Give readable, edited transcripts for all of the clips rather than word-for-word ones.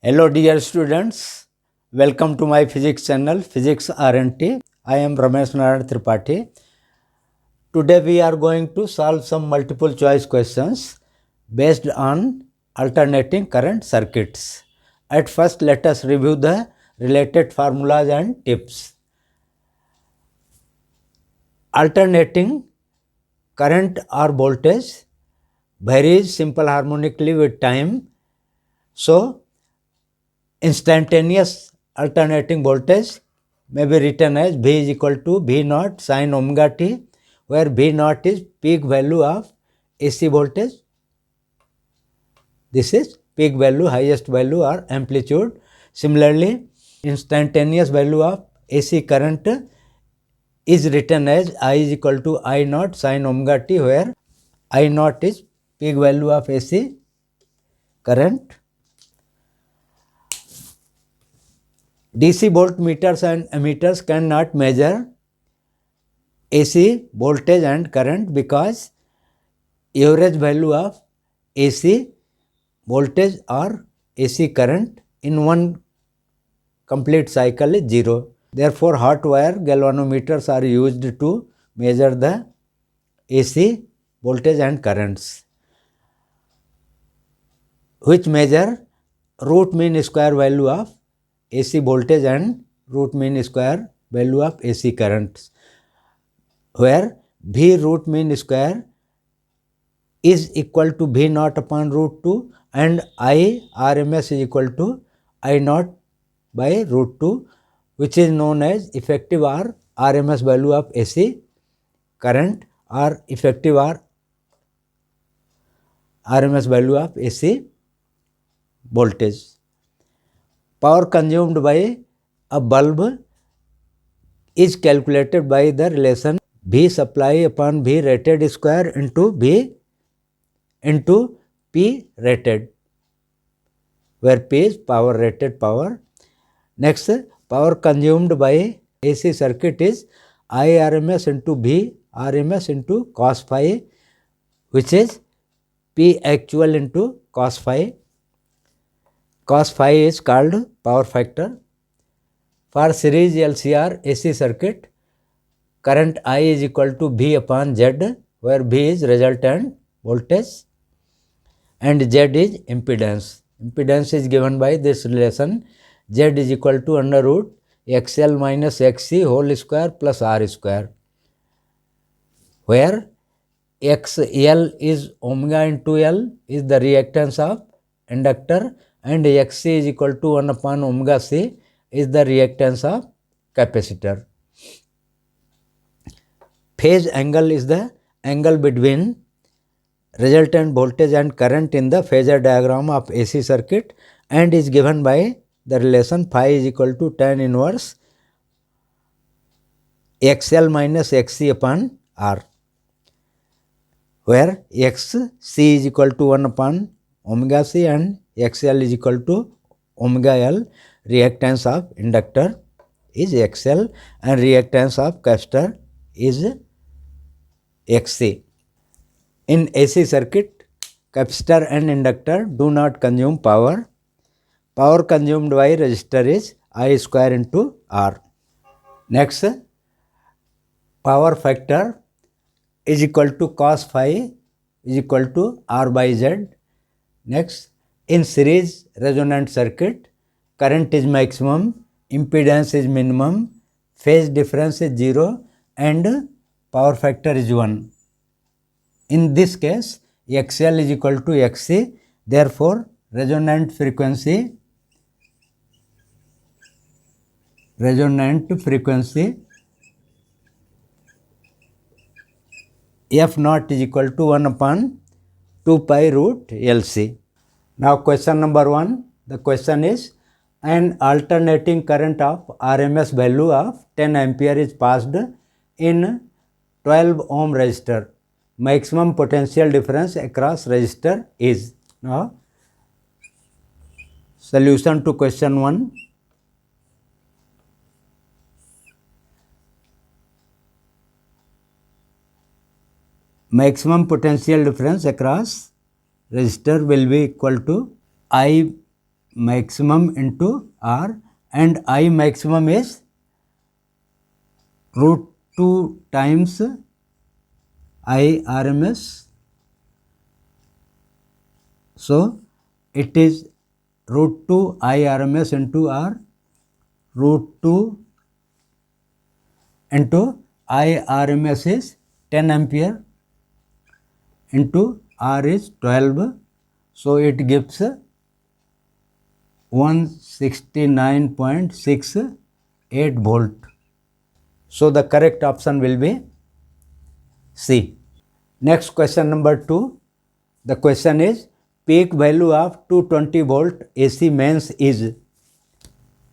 Hello dear students, welcome to my physics channel Physics R&T. I am Ramesh Narayan Tripathi. Today we are going to solve some multiple choice questions based on alternating current circuits. At first let us review the related formulas and tips. Alternating current or voltage varies simple harmonically with time. So instantaneous alternating voltage may be written as V is equal to V naught sin omega t, where V naught is peak value of AC voltage. This is peak value, highest value or amplitude. Similarly, instantaneous value of AC current is written as I is equal to I naught sin omega t, where I naught is peak value of AC current. DC voltmeters and ammeters cannot measure AC voltage and current because average value of AC voltage or AC current in one complete cycle is 0. Therefore, hot wire galvanometers are used to measure the AC voltage and currents, which measure root mean square value of AC voltage and root mean square value of AC currents, where V root mean square is equal to V naught upon root 2 and I RMS is equal to I naught by root 2, which is known as effective or RMS value of AC current or effective or RMS value of AC voltage. Power consumed by a bulb is calculated by the relation V supply upon V rated square into V into P rated, where P is power rated power. Next, power consumed by AC circuit is I RMS into V RMS into cos phi, which is P actual into cos phi. Cos phi is called power factor. For series LCR AC circuit, current I is equal to V upon Z, where V is resultant voltage and Z is impedance. Impedance is given by this relation Z is equal to under root XL minus XC whole square plus R square, where XL is omega into L is the reactance of inductor and XC is equal to 1 upon omega C is the reactance of capacitor. Phase angle is the angle between resultant voltage and current in the phasor diagram of AC circuit and is given by the relation phi is equal to tan inverse XL minus XC upon R, where XC is equal to 1 upon omega C and XL is equal to omega L. Reactance of inductor is XL and reactance of capacitor is XC. In AC circuit, capacitor and inductor do not consume power. Power consumed by resistor is I square into R. Next, power factor is equal to cos phi is equal to R by Z. Next, in series resonant circuit, current is maximum, impedance is minimum, phase difference is 0 and power factor is 1. In this case, XL is equal to XC, therefore resonant frequency F naught is equal to 1 upon 2 pi root LC. Now question number 1, the question is, an alternating current of RMS value of 10 ampere is passed in 12 ohm resistor. Maximum potential difference across resistor is. Now solution to question 1. Maximum potential difference across resistor will be equal to I maximum into R, and I maximum is root 2 times I RMS. So it is root 2 I RMS into R, root 2 into I RMS is 10 ampere into R is 12. So it gives 169.68 volt. So the correct option will be C. Next question number 2. The question is peak value of 220 volt AC mains is.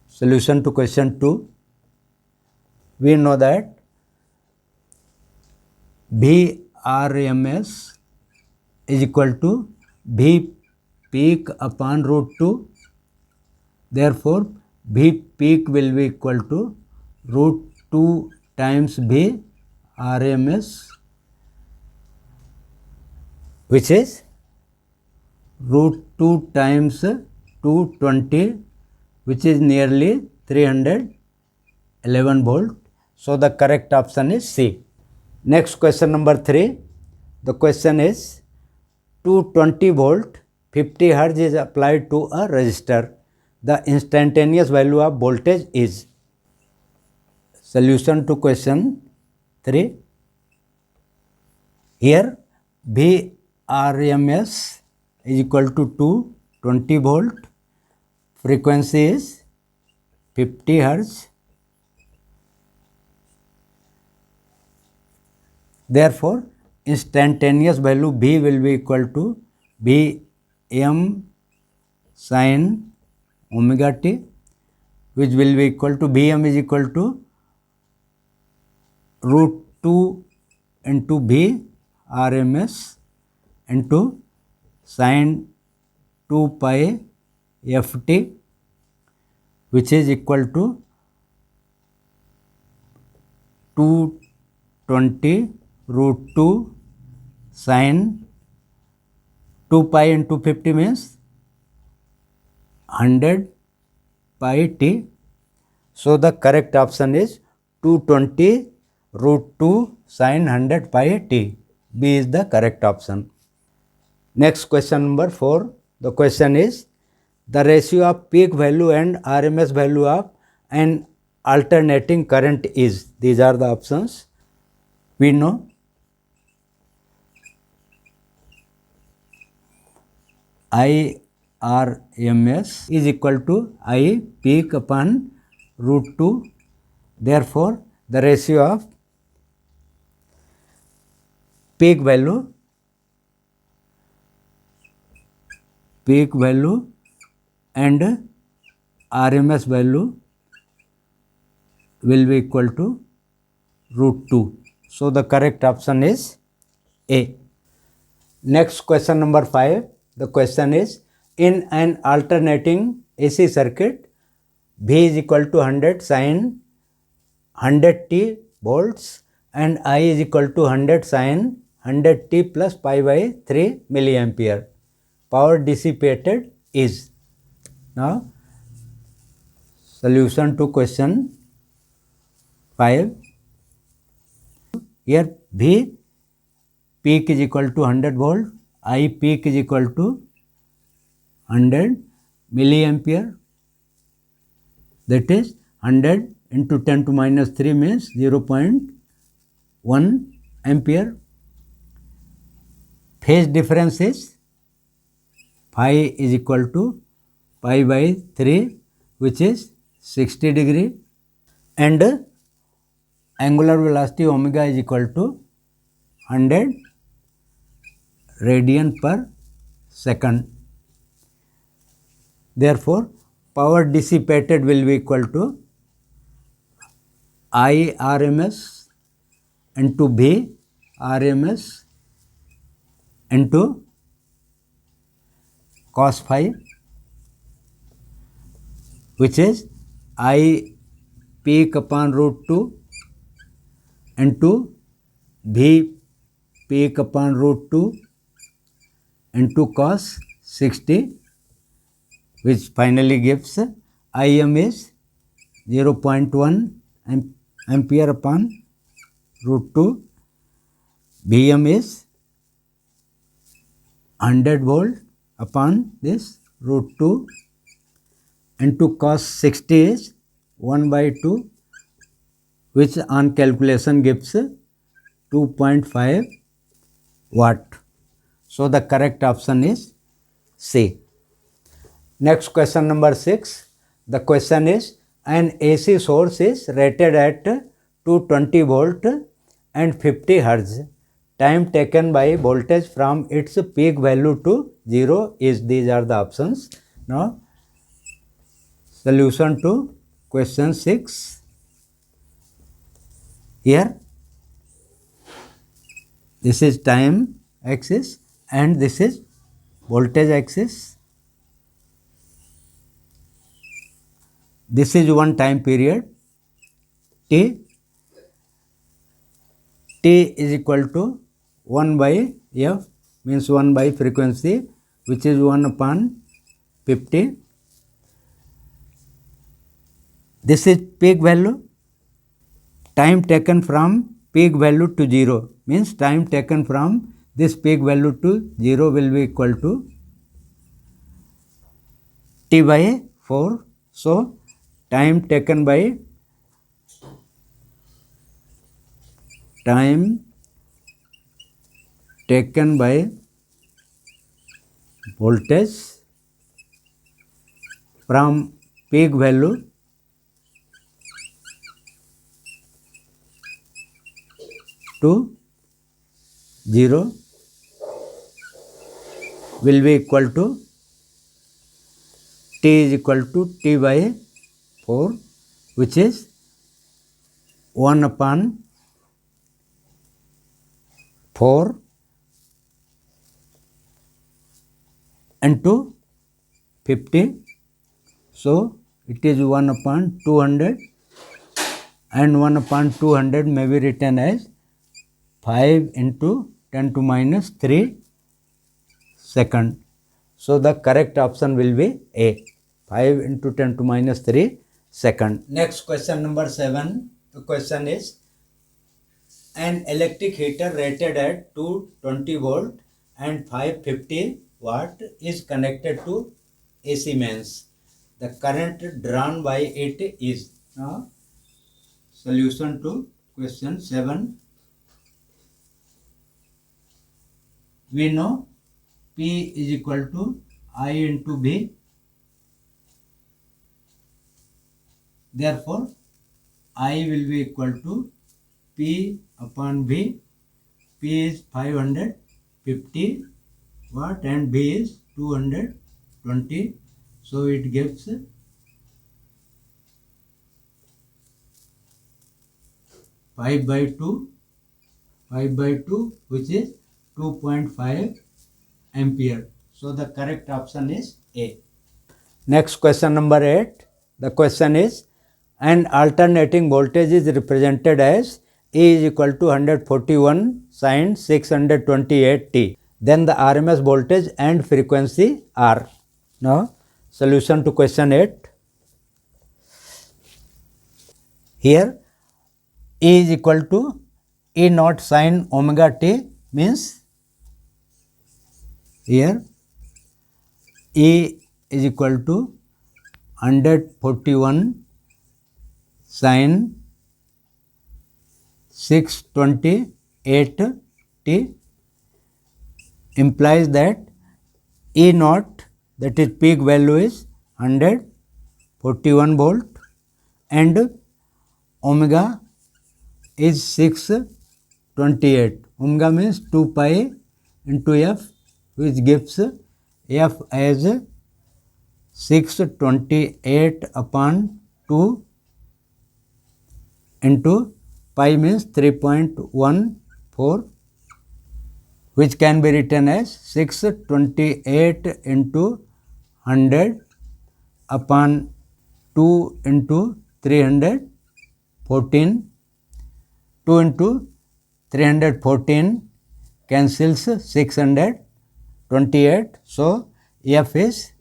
Solution to question 2. We know that VRMS is equal to V peak upon root 2. Therefore, V peak will be equal to root 2 times V RMS, which is root 2 times 220, which is nearly 311 volt. So the correct option is C. Next question number 3. The question is 220 volt 50 Hz is applied to a resistor. The instantaneous value of voltage is. Solution to question 3. Here VRMS is equal to 220 volt. Frequency is 50 Hz. Therefore, instantaneous value V will be equal to Vm sin omega t, which will be equal to Vm is equal to root 2 into V RMS into sin 2 pi ft, which is equal to 220 root 2 sin 2 pi into 50 means 100 pi t. So the correct option is 220 root 2 sin 100 pi t. B is the correct option. Next question number 4. The question is the ratio of peak value and RMS value of an alternating current is. These are the options. We know IRMS is equal to I peak upon root 2. Therefore, the ratio of peak value and RMS value will be equal to root 2. So the correct option is A. Next question number 5. The question is in an alternating AC circuit, V is equal to 100 sin 100 t volts and I is equal to 100 sin 100 t plus pi by 3 milliampere. Power dissipated is. Now, solution to question 5. Here V peak is equal to 100 volt, I peak is equal to 100 milliampere. That is 100 into 10 to minus 3 means 0.1 ampere. Phase difference is phi is equal to pi by 3, which is 60 degree, and angular velocity omega is equal to 100 radian per second. Therefore, power dissipated will be equal to I RMS into V RMS into cos phi, which is I peak upon root 2 into V peak upon root 2 into cos 60, which finally gives Im is 0.1 ampere upon root 2, Vm is 100 volt upon this root 2, into cos 60 is 1 by 2, which on calculation gives 2.5 watt. So the correct option is C. Next question number 6. The question is, an AC source is rated at 220 volt and 50 hertz. Time taken by voltage from its peak value to 0 is, these are the options. Now solution to question 6. Here this is time axis and this is voltage axis. This is one time period T. T is equal to 1 by F, means 1 by frequency, which is 1 upon 50. This is peak value. Time taken from peak value to 0, means time taken from this peak value to 0 will be equal to T by 4. So time taken by voltage from peak value to 0 will be equal to T is equal to T by 4, which is 1 upon 4 into 50. So it is 1 upon 200, and 1 upon 200 may be written as 5 into 10 to minus 3 second. So the correct option will be A, 5 into 10 to minus 3 second. Next question number 7. The question is, an electric heater rated at 220 volt and 550 watt is connected to AC mains. The current drawn by it is. Now solution to question 7. We know P is equal to I into V. Therefore I will be equal to P upon V. P is 550 watt and V is 220. So it gives 5 by 2, which is 2.5 ampere. So the correct option is A. Next question number 8. The question is, an alternating voltage is represented as E is equal to 141 sin 628 t. Then the RMS voltage and frequency are. Now solution to question 8. Here E is equal to E naught sin omega t, means here E is equal to 141 sin 628 t, implies that E naught, that is peak value, is 141 volt and omega is 628. Omega means 2 pi into F, which gives F as 628 upon 2 into pi means 3.14, which can be written as 628 into 100 upon 2 into 314. 2 into 314 cancels 628. So F is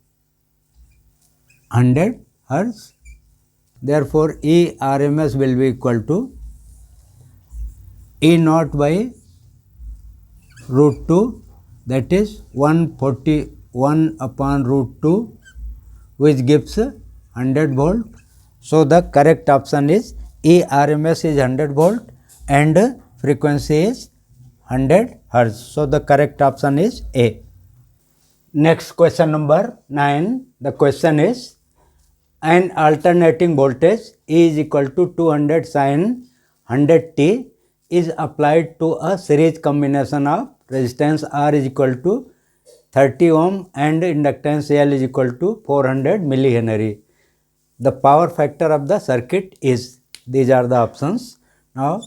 100 hertz. Therefore, E RMS will be equal to E naught by root 2, that is 141 upon root 2, which gives 100 volt. So, the correct option is E RMS is 100 volt and frequency is 100 hertz. So, the correct option is A. Next question number 9. The question is, an alternating voltage E is equal to 200 sin 100t is applied to a series combination of resistance R is equal to 30 ohm and inductance L is equal to 400 millihenry. The power factor of the circuit is, these are the options. Now,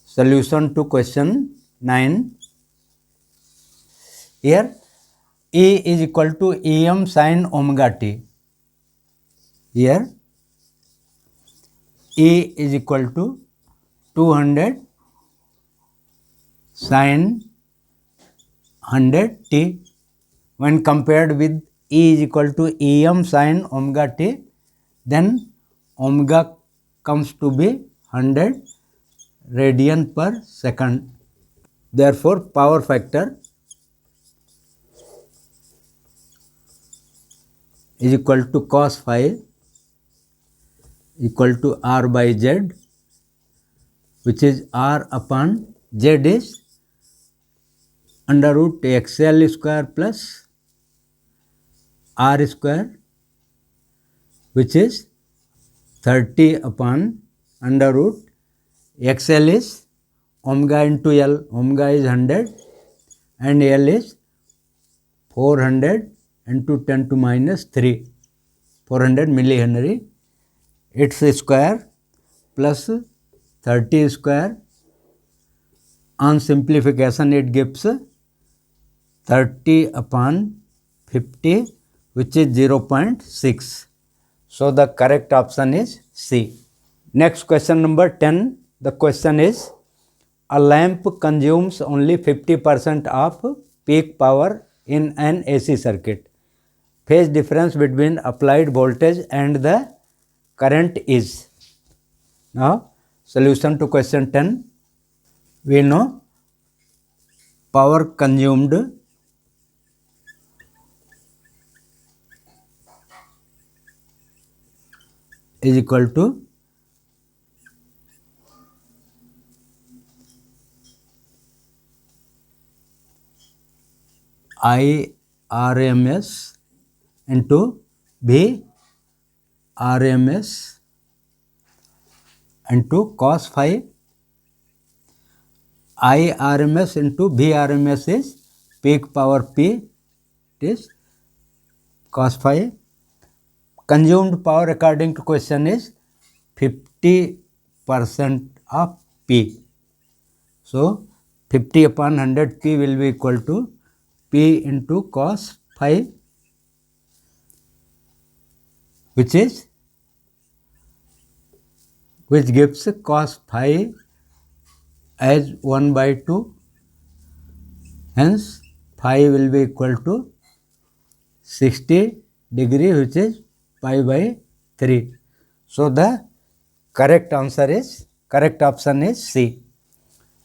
solution to question 9. Here, E is equal to Em sin omega t. Here, E is equal to 200 sin 100t. When compared with E is equal to Em sin omega t, then omega comes to be 100 radian per second. Therefore, power factor is equal to cos phi equal to R by Z, which is R upon Z is under root XL square plus R square, which is 30 upon under root XL is omega into L. Omega is 100 and L is 400 into 10 to minus 3, 400 millihenry. Its square plus 30 square. On simplification, it gives 30 upon 50, which is 0.6. So, the correct option is C. Next question number 10. The question is, a lamp consumes only 50% of peak power in an AC circuit. Phase difference between applied voltage and the current is. Now, solution to question 10. We know power consumed is equal to I RMS into V RMS into cos phi. I RMS into V RMS is peak power P, it is cos phi. Consumed power according to question is 50% of P. So, 50 upon 100 P will be equal to P into cos phi, which gives cos phi as 1 by 2. Hence, phi will be equal to 60 degree, which is pi by 3. So, the correct option is C.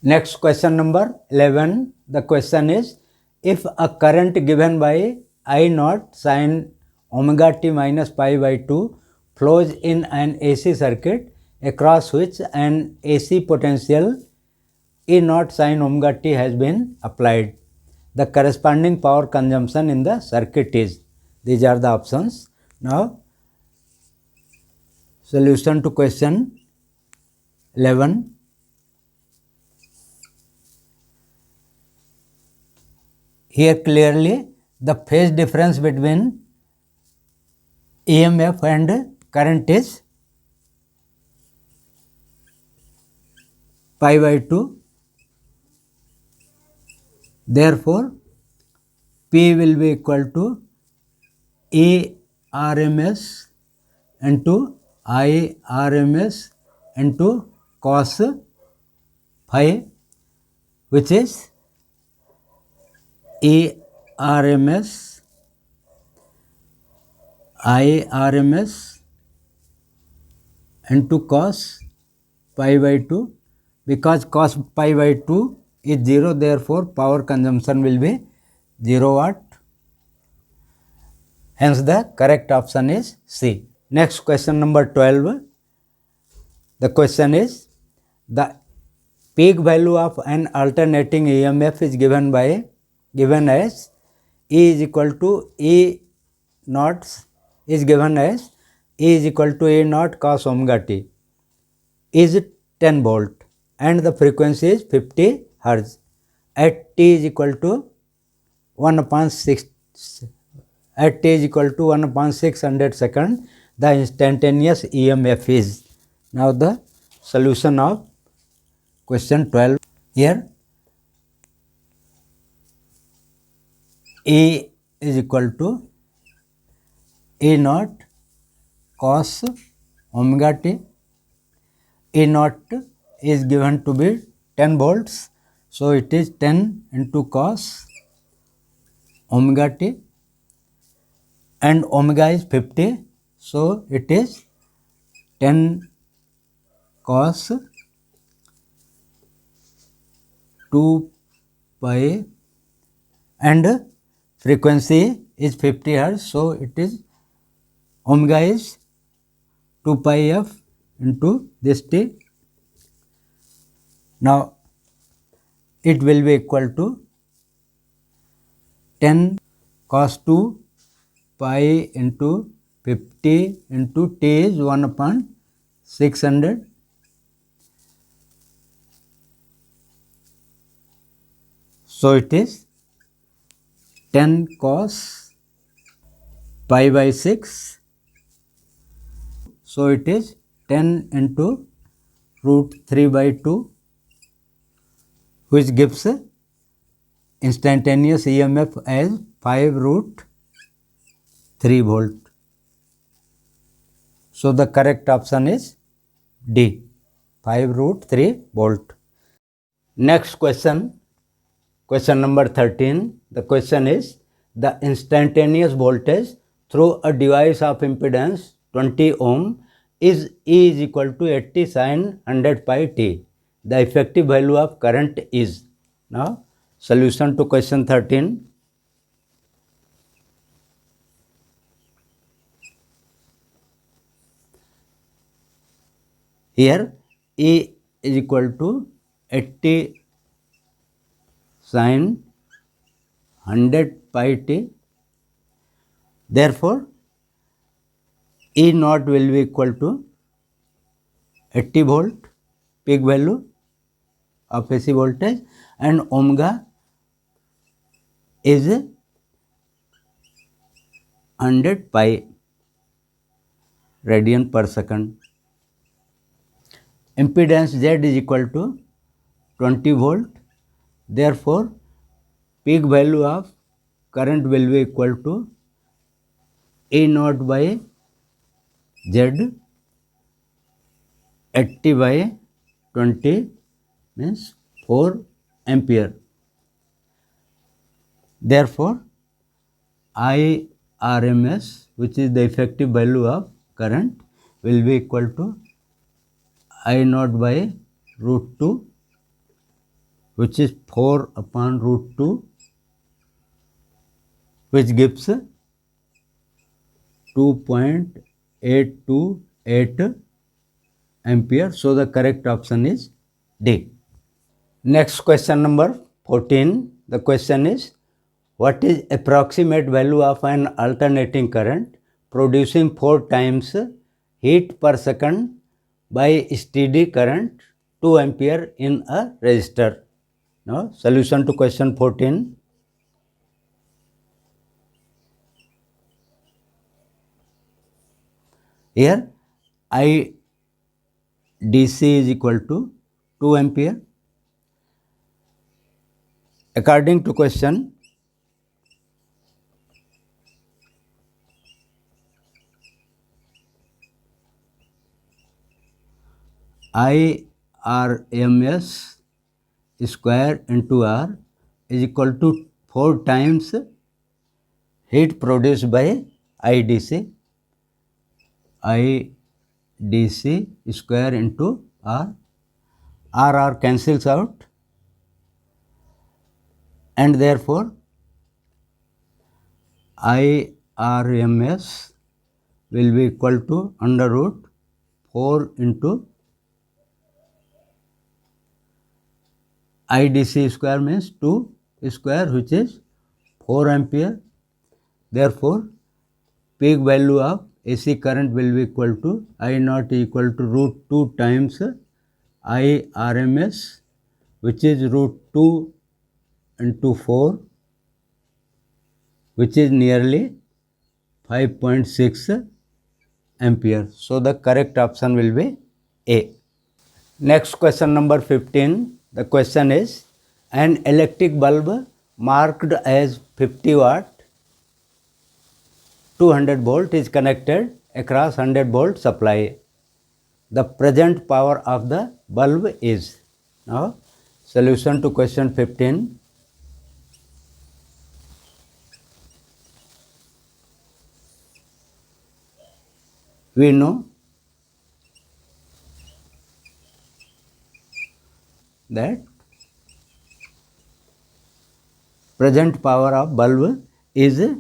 Next question number 11. The question is, if a current given by I naught sin omega t minus pi by 2 flows in an AC circuit across which an AC potential E naught sin omega t has been applied, the corresponding power consumption in the circuit is. These are the options. Now, solution to question 11. Here clearly the phase difference between EMF and current is pi by 2. Therefore, P will be equal to E RMS into I RMS into cos phi, which is E RMS IRMS into cos pi by 2, because cos pi by 2 is 0, therefore power consumption will be 0 watt. Hence the correct option is C. Next question number 12. The question is, the peak value of an alternating EMF is given as E is equal to E naught is given as E is equal to E naught cos omega t is 10 volt and the frequency is 50 hertz at t is equal to 1 upon 6 at t is equal to 1 upon 600 second, the instantaneous EMF is. Now the solution of question 12. Here E is equal to E naught cos omega t. E naught is given to be 10 volts, so it is 10 into cos omega t, and omega is 50, so it is 10 cos 2 pi, and frequency is 50 hertz, so it is omega is 2 pi f into this t. Now it will be equal to 10 cos 2 pi into 50 into t is 1 upon 600. So it is 10 cos pi by 6. So it is 10 into root 3 by 2, which gives instantaneous EMF as 5 root 3 volt. So the correct option is D, 5 root 3 volt. Next question, question number 13. The question is, the instantaneous voltage through a device of impedance 20 ohm is E is equal to 80 sin 100 pi t. The effective value of current is. Now solution to question 13. Here E is equal to 80 sin 100 pi t. Therefore, E naught will be equal to 80 volt peak value of AC voltage, and omega is 100 pi radian per second. Impedance Z is equal to 20 volt. Therefore, peak value of current will be equal to E naught by Z, 80 by 20 means 4 ampere. Therefore, IRMS, which is the effective value of current, will be equal to I naught by root 2, which is 4 upon root 2, which gives 2.828 ampere. So the correct option is D. Next question number 14. The question is, what is approximate value of an alternating current producing 4 times heat per second by steady current 2 ampere in a resistor? Now solution to question 14. Here IDC is equal to 2 ampere. According to question, IRMS square into R is equal to 4 times heat produced by IDC. I dc square into R. R cancels out, and therefore IRMS will be equal to under root 4 into IDC square means 2 square, which is 4 ampere. Therefore, peak value of AC current will be equal to I naught equal to root 2 times IRMS, which is root 2 into 4, which is nearly 5.6 ampere. So the correct option will be A. Next question number 15. The question is, an electric bulb marked as 50 watt 200 volt is connected across 100 volt supply. The present power of the bulb is. Now, solution to question 15. We know that present power of bulb is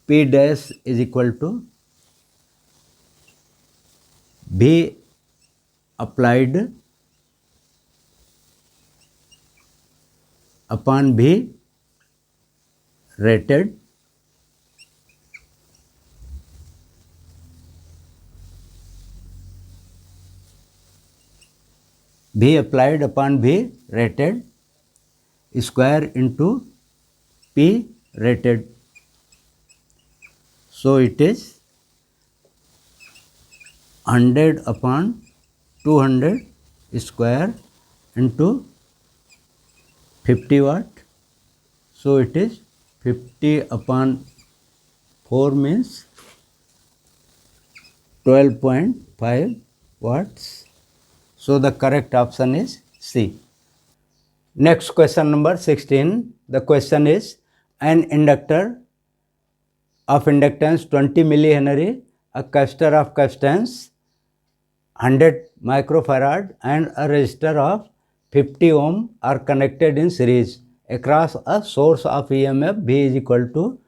P dash is equal to V applied upon V rated V applied upon V rated square into P rated. So it is 100 upon 200 square into 50 watt. So it is 50 upon 4 means 12.5 watts. So the correct option is C. Next question number 16. The question is, an inductor of inductance 20 millihenry, a capacitor of capacitance 100 microfarad and a resistor of 50 ohm are connected in series across a source of EMF V is equal to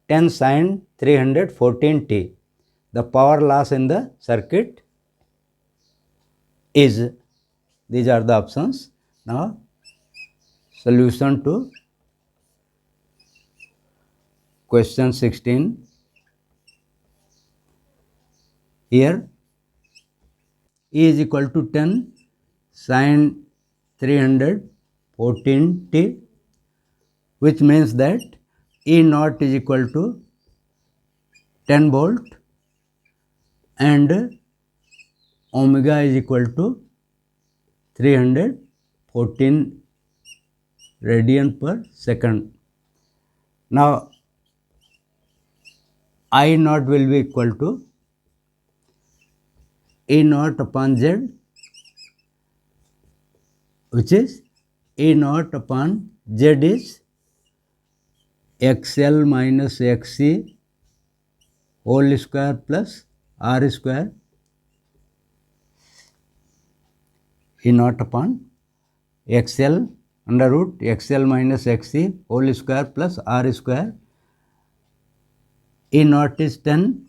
10 sin 314t. The power loss in the circuit is. These are the options. Now, solution to question 16. Here, E is equal to 10 sin 314t, which means that E naught is equal to 10 volt and omega is equal to 314 radian per second. Now, I naught will be equal to E naught upon Z, which is E naught upon Z is XL minus XC whole square plus R square. E naught upon XL under root XL minus XC whole square plus R square. E naught is 10.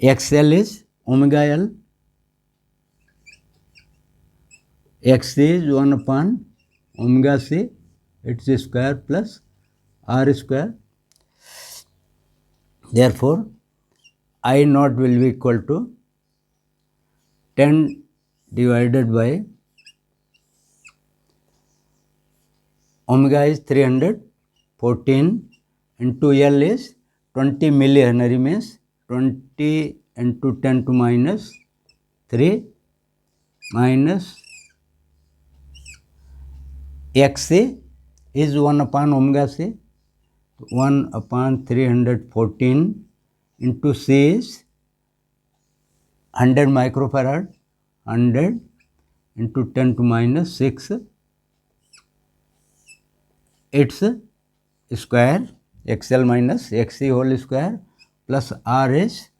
XL is omega L. XC is 1 upon omega C, its square plus R square. Therefore, I naught will be equal to 10 divided by omega is 314 into L is 20 millihenry means 20 into 10 to minus 3 minus XC is 1 upon omega C, 1 upon 314 into C is 100 microfarad, 100 into 10 to minus 6, its square XL minus XC whole square plus R is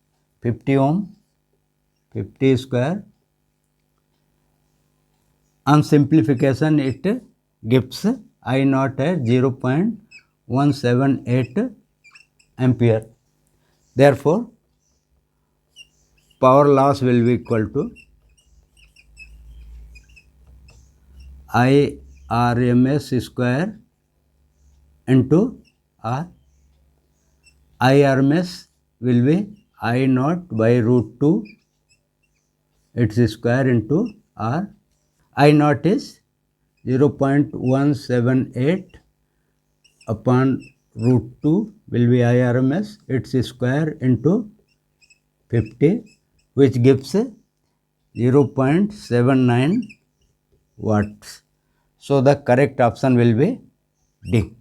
50 ohm, 50 square. On simplification it gives I naught as 0.178 ampere. Therefore, power loss will be equal to I RMS square into R. I RMS will be I naught by root 2 its square into R. I naught is 0.178 upon root 2 will be I RMS its square into 50, which gives 0.79 watts. So the correct option will be D.